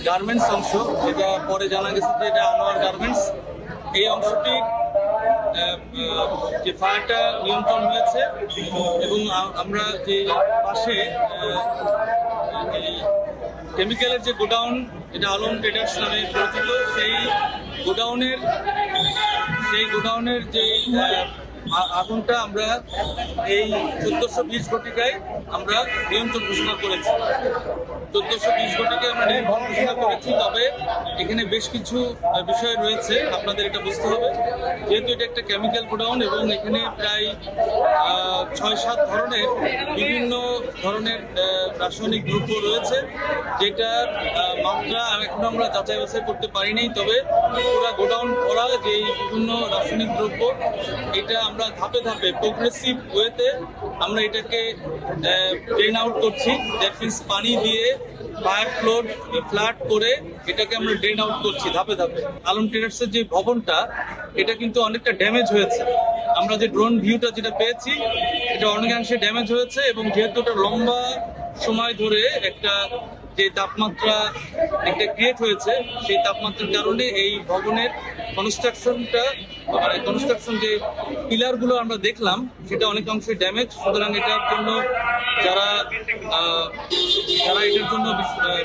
Garments অংশ, যেটা পরে জানা গেছে যে এটা আনোয়ার গার্মেন্টস। এই অংশটি যে ফায়ারটা নিয়ন্ত্রণ হয়েছে এবং আমরা যে পাশে কেমিক্যালের যে গোডাউন, এটা আলম ট্রেডার্স নামে পরিচিত, সেই গোডাউনের যে আগুনটা আমরা এই 1420 ঘটিকায় আমরা নিয়ন্ত্রণ ঘোষণা করেছি। 1420 ঘটিকায় আমরা নিয়ন্ত্রণ ঘোষণা করেছি। তবে এখানে বেশ কিছু বিষয় রয়েছে, আপনাদের এটা বুঝতে হবে। যেহেতু এটা একটা কেমিক্যাল গোডাউন এবং এখানে প্রায় 6-7 ধরনের বিভিন্ন ধরনের রাসায়নিক দ্রব্য রয়েছে, যেটার মাত্রা এখন আমরা যাচাই বাছাই করতে পারিনি। তবে পুরো গোডাউন ভরা যে বিভিন্ন রাসায়নিক দ্রব্য, এটা আমরা ধাপে ধাপে প্রোগ্রেসিভ ওয়েতে আমরা এটাকে ড্রেন আউট করছি। দ্যাট মিনস পানি দিয়ে ফায়ার ফ্লাড করে এটাকে আমরা ড্রেন আউট করছি ধাপে ধাপে। আলম ট্রেডার্সের যে ভবনটা, এটা কিন্তু অনেকটা ড্যামেজ হয়েছে। আমরা যে ড্রোন ভিউটা যেটা পেয়েছি, এটা অনেকাংশে ড্যামেজ হয়েছে এবং যেহেতু এটা লম্বা সময় ধরে একটা যে তাপমাত্রা একটা ক্রিয়েট হয়েছে, সেই তাপমাত্রার কারণে এই ভবনের কনস্ট্রাকশন যে পিলারগুলো আমরা দেখলাম, সেটা অনেকাংশে ড্যামেজ। সুতরাং এটার জন্য যারা এটার জন্য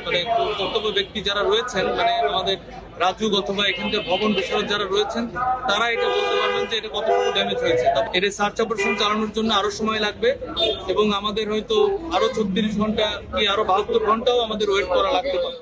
মানে কর্তব্য ব্যক্তি যারা রয়েছেন, মানে আমাদের রাজুক অথবা এখানকার ভবন বিশারদ যারা রয়েছেন, তারা এটা বলতে পারবেন যে এটা কতটুকু ড্যামেজ হয়েছে। তবে এটা সার্চ অপারেশন চালানোর জন্য আরো সময় লাগবে এবং আমাদের হয়তো আরো 36 ঘন্টা কি আরো 72 ঘন্টাও আমাদের ওয়েট করা লাগতে পারে।